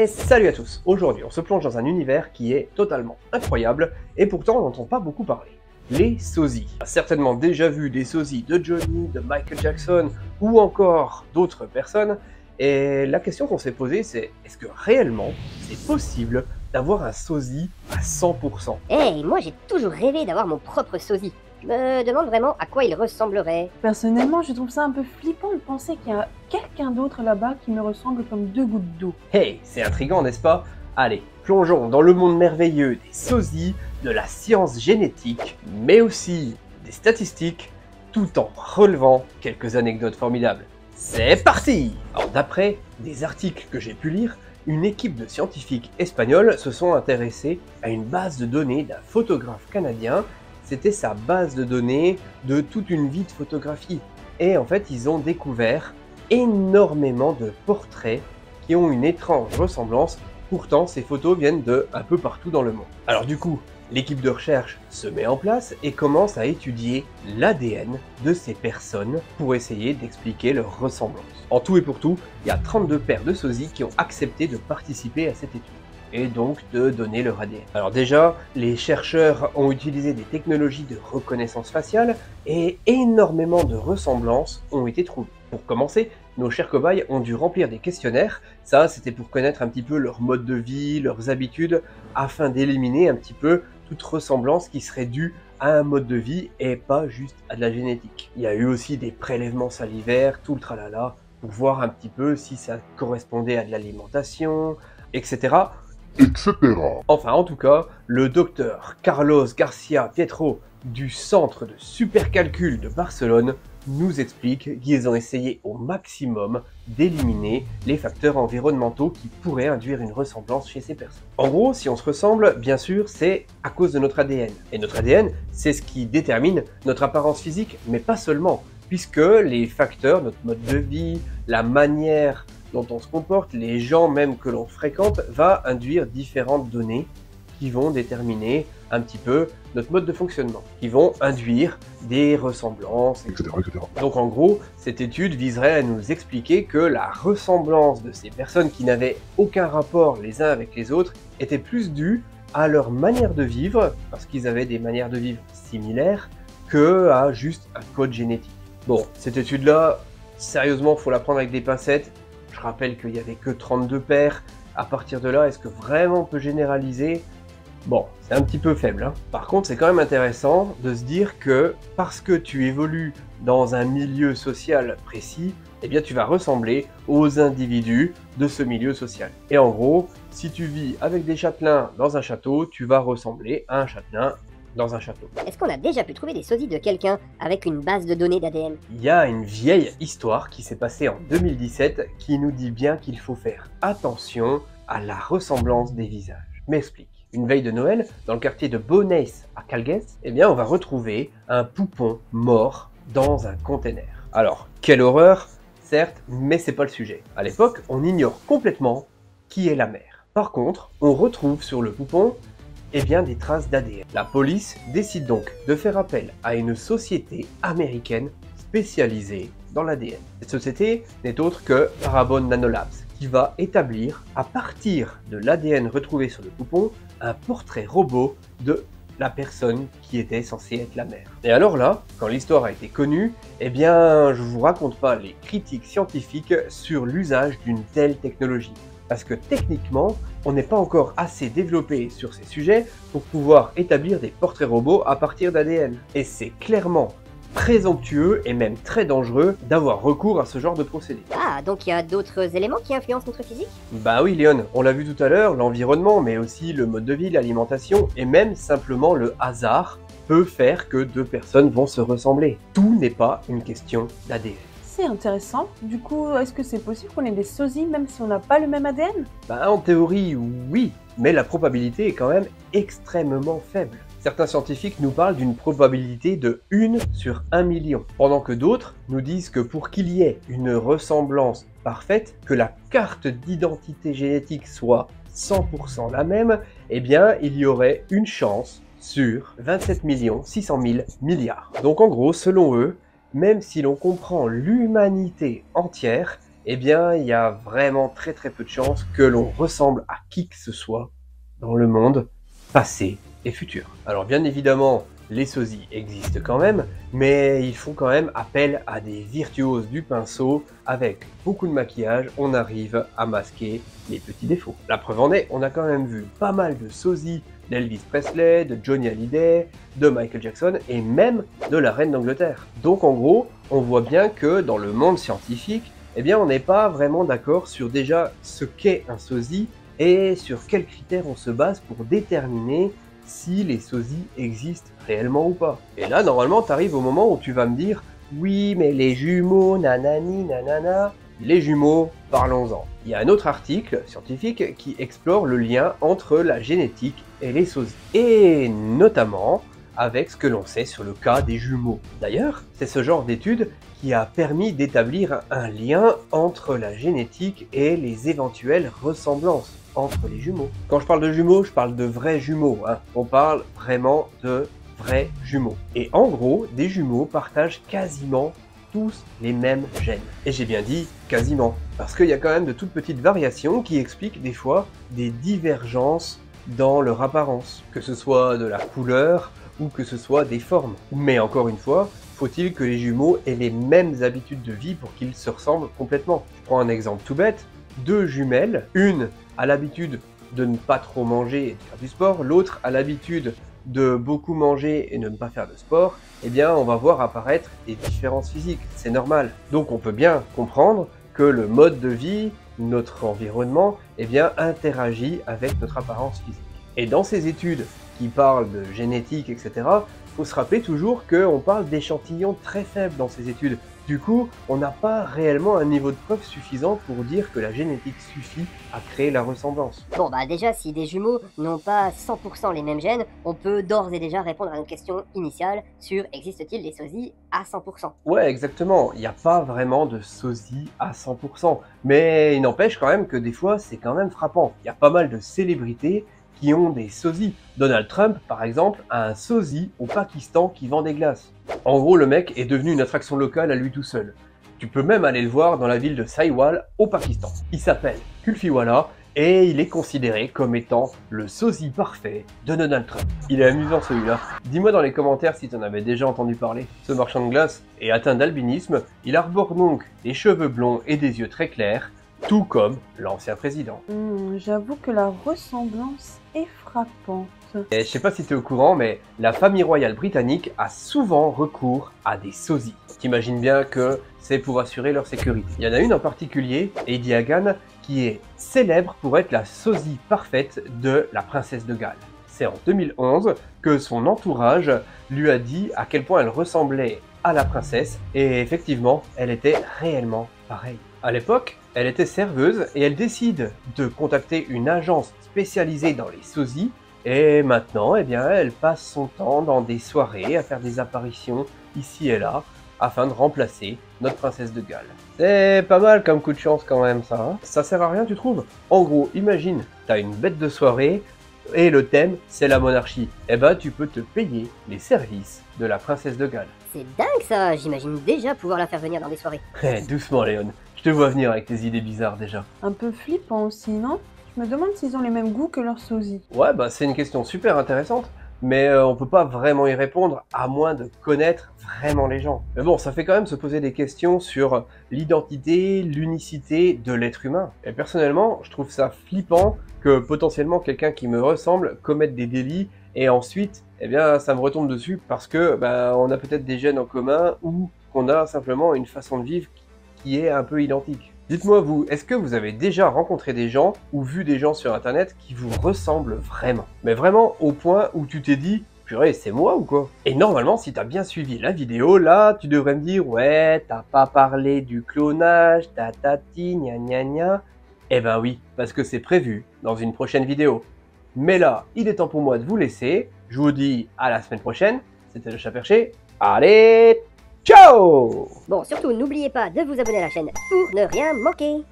Et salut à tous. Aujourd'hui, on se plonge dans un univers qui est totalement incroyable et pourtant on n'entend pas beaucoup parler. Les sosies. On a certainement déjà vu des sosies de Johnny, de Michael Jackson ou encore d'autres personnes. Et la question qu'on s'est posée, c'est est-ce que réellement c'est possible d'avoir un sosie à 100%? Hey, moi j'ai toujours rêvé d'avoir mon propre sosie. Je me demande vraiment à quoi il ressemblerait. Personnellement, je trouve ça un peu flippant de penser qu'il y a quelqu'un d'autre là-bas qui me ressemble comme deux gouttes d'eau. Hey, c'est intriguant, n'est-ce pas? Allez, plongeons dans le monde merveilleux des sosies, de la science génétique, mais aussi des statistiques, tout en relevant quelques anecdotes formidables. C'est parti! Alors d'après des articles que j'ai pu lire, une équipe de scientifiques espagnols se sont intéressés à une base de données d'un photographe canadien. C'était sa base de données de toute une vie de photographie. Et en fait, ils ont découvert énormément de portraits qui ont une étrange ressemblance. Pourtant, ces photos viennent de un peu partout dans le monde. Alors du coup, l'équipe de recherche se met en place et commence à étudier l'ADN de ces personnes pour essayer d'expliquer leur ressemblance. En tout et pour tout, il y a 32 paires de sosies qui ont accepté de participer à cette étude et donc de donner leur ADN. Alors déjà, les chercheurs ont utilisé des technologies de reconnaissance faciale et énormément de ressemblances ont été trouvées. Pour commencer, nos chers cobayes ont dû remplir des questionnaires. Ça, c'était pour connaître un petit peu leur mode de vie, leurs habitudes, afin d'éliminer un petit peu toute ressemblance qui serait due à un mode de vie et pas juste à de la génétique. Il y a eu aussi des prélèvements salivaires, tout le tralala, pour voir un petit peu si ça correspondait à de l'alimentation, etc. Enfin, en tout cas, le docteur Carlos Garcia Pietro du Centre de Supercalcul de Barcelone nous explique qu'ils ont essayé au maximum d'éliminer les facteurs environnementaux qui pourraient induire une ressemblance chez ces personnes. En gros, si on se ressemble, bien sûr, c'est à cause de notre ADN. Et notre ADN, c'est ce qui détermine notre apparence physique, mais pas seulement, puisque les facteurs, notre mode de vie, la manière dont on se comporte, les gens même que l'on fréquente, va induire différentes données qui vont déterminer un petit peu notre mode de fonctionnement, qui vont induire des ressemblances, etc. Donc en gros, cette étude viserait à nous expliquer que la ressemblance de ces personnes qui n'avaient aucun rapport les uns avec les autres était plus due à leur manière de vivre, parce qu'ils avaient des manières de vivre similaires, que à juste un code génétique. Bon, cette étude-là, sérieusement, faut la prendre avec des pincettes. Je rappelle qu'il n'y avait que 32 paires. À partir de là, est-ce que vraiment on peut généraliser? Bon, c'est un petit peu faible, hein. Par contre, c'est quand même intéressant de se dire que parce que tu évolues dans un milieu social précis, eh bien tu vas ressembler aux individus de ce milieu social. Et en gros, si tu vis avec des châtelains dans un château, tu vas ressembler à un châtelain dans un château. Est-ce qu'on a déjà pu trouver des sosies de quelqu'un avec une base de données d'ADN? Il y a une vieille histoire qui s'est passée en 2017 qui nous dit bien qu'il faut faire attention à la ressemblance des visages. Je m'explique. Une veille de Noël, dans le quartier de Bowness à Calgary, eh bien on va retrouver un poupon mort dans un container. Alors, quelle horreur, certes, mais c'est pas le sujet. À l'époque, on ignore complètement qui est la mère. Par contre, on retrouve sur le poupon eh bien, des traces d'ADN. La police décide donc de faire appel à une société américaine spécialisée dans l'ADN. Cette société n'est autre que Parabon Nanolabs, qui va établir, à partir de l'ADN retrouvé sur le poupon, un portrait robot de la personne qui était censée être la mère. Et alors là, quand l'histoire a été connue, eh bien, je vous raconte pas les critiques scientifiques sur l'usage d'une telle technologie. Parce que techniquement, on n'est pas encore assez développé sur ces sujets pour pouvoir établir des portraits robots à partir d'ADN. Et c'est clairement présomptueux et même très dangereux d'avoir recours à ce genre de procédé. Ah, donc il y a d'autres éléments qui influencent notre physique? Bah oui Léon, on l'a vu tout à l'heure, l'environnement, mais aussi le mode de vie, l'alimentation, et même simplement le hasard peut faire que deux personnes vont se ressembler. Tout n'est pas une question d'ADN. C'est intéressant. Du coup, est-ce que c'est possible qu'on ait des sosies même si on n'a pas le même ADN? Bah en théorie, oui, mais la probabilité est quand même extrêmement faible. Certains scientifiques nous parlent d'une probabilité de 1 sur 1 million, pendant que d'autres nous disent que pour qu'il y ait une ressemblance parfaite, que la carte d'identité génétique soit 100% la même, eh bien il y aurait une chance sur 27 600 000 milliards. Donc en gros, selon eux, même si l'on comprend l'humanité entière, eh bien, il y a vraiment très peu de chances que l'on ressemble à qui que ce soit dans le monde passé et futur. Alors bien évidemment, les sosies existent quand même, mais ils font quand même appel à des virtuoses du pinceau. Avec beaucoup de maquillage, on arrive à masquer les petits défauts. La preuve en est, on a quand même vu pas mal de sosies d'Elvis Presley, de Johnny Hallyday, de Michael Jackson et même de la reine d'Angleterre. Donc en gros, on voit bien que dans le monde scientifique, eh bien on n'est pas vraiment d'accord sur déjà ce qu'est un sosie et sur quels critères on se base pour déterminer si les sosies existent réellement ou pas. Et là, normalement, tu arrives au moment où tu vas me dire « Oui, mais les jumeaux, nanani, nanana ». Les jumeaux, parlons-en. Il y a un autre article scientifique qui explore le lien entre la génétique et les sosies. Et notamment avec ce que l'on sait sur le cas des jumeaux. D'ailleurs, c'est ce genre d'étude qui a permis d'établir un lien entre la génétique et les éventuelles ressemblances entre les jumeaux. Quand je parle de jumeaux, je parle de vrais jumeaux. On parle vraiment de vrais jumeaux. Et en gros, des jumeaux partagent quasiment tous les mêmes gènes. Et j'ai bien dit quasiment, parce qu'il y a quand même de toutes petites variations qui expliquent des fois des divergences dans leur apparence, que ce soit de la couleur ou que ce soit des formes. Mais encore une fois, faut-il que les jumeaux aient les mêmes habitudes de vie pour qu'ils se ressemblent complètement? Je prends un exemple tout bête, deux jumelles, une a l'habitude de ne pas trop manger et de faire du sport, l'autre a l'habitude de beaucoup manger et de ne pas faire de sport, eh bien on va voir apparaître des différences physiques, c'est normal. Donc on peut bien comprendre que le mode de vie, notre environnement, eh bien interagit avec notre apparence physique. Et dans ces études qui parlent de génétique, etc., il faut se rappeler toujours qu'on parle d'échantillons très faibles dans ces études. Du coup, on n'a pas réellement un niveau de preuve suffisant pour dire que la génétique suffit à créer la ressemblance. Bon bah déjà, si des jumeaux n'ont pas 100% les mêmes gènes, on peut d'ores et déjà répondre à notre question initiale sur existe-t-il des sosies à 100%. Ouais, exactement, il n'y a pas vraiment de sosie à 100%, mais il n'empêche quand même que des fois c'est quand même frappant. Il y a pas mal de célébrités qui ont des sosies. Donald Trump, par exemple, a un sosie au Pakistan qui vend des glaces. En gros, le mec est devenu une attraction locale à lui tout seul. Tu peux même aller le voir dans la ville de Saiwal, au Pakistan. Il s'appelle Kulfiwala et il est considéré comme étant le sosie parfait de Donald Trump. Il est amusant celui-là. Dis-moi dans les commentaires si tu en avais déjà entendu parler. Ce marchand de glace est atteint d'albinisme. Il arbore donc des cheveux blonds et des yeux très clairs, tout comme l'ancien président. J'avoue que la ressemblance est frappante. Et je sais pas si tu es au courant, mais la famille royale britannique a souvent recours à des sosies. T'imagines bien que c'est pour assurer leur sécurité. Il y en a une en particulier, Lady Hagan, qui est célèbre pour être la sosie parfaite de la princesse de Galles. C'est en 2011 que son entourage lui a dit à quel point elle ressemblait à la princesse, et effectivement, elle était réellement pareille. À l'époque, elle était serveuse et elle décide de contacter une agence spécialisée dans les sosies. Et maintenant, eh bien, elle passe son temps dans des soirées à faire des apparitions ici et là, afin de remplacer notre princesse de Galles. C'est pas mal comme coup de chance quand même ça, hein. Ça sert à rien tu trouves? En gros, imagine, t'as une bête de soirée, et le thème c'est la monarchie. Eh ben tu peux te payer les services de la princesse de Galles. C'est dingue ça, j'imagine déjà pouvoir la faire venir dans des soirées. Doucement Léon, je te vois venir avec tes idées bizarres déjà. Un peu flippant aussi, non? Je me demande s'ils ont les mêmes goûts que leurs sosies. Ouais, bah c'est une question super intéressante, mais on peut pas vraiment y répondre à moins de connaître vraiment les gens. Mais bon, ça fait quand même se poser des questions sur l'identité, l'unicité de l'être humain. Et personnellement, je trouve ça flippant que potentiellement quelqu'un qui me ressemble commette des délits et ensuite, eh bien, ça me retombe dessus parce que on a peut-être des gènes en commun ou qu'on a simplement une façon de vivre qui est un peu identique. Dites-moi vous, est-ce que vous avez déjà rencontré des gens ou vu des gens sur internet qui vous ressemblent vraiment? Mais vraiment au point où tu t'es dit, purée, c'est moi ou quoi? Et normalement, si t'as bien suivi la vidéo, là, tu devrais me dire, ouais, t'as pas parlé du clonage, tatati, gna gna gna. Eh ben oui, parce que c'est prévu dans une prochaine vidéo. Mais là, il est temps pour moi de vous laisser. Je vous dis à la semaine prochaine. C'était le Chat Perché. Allez, ciao! Bon, surtout n'oubliez pas de vous abonner à la chaîne pour ne rien manquer.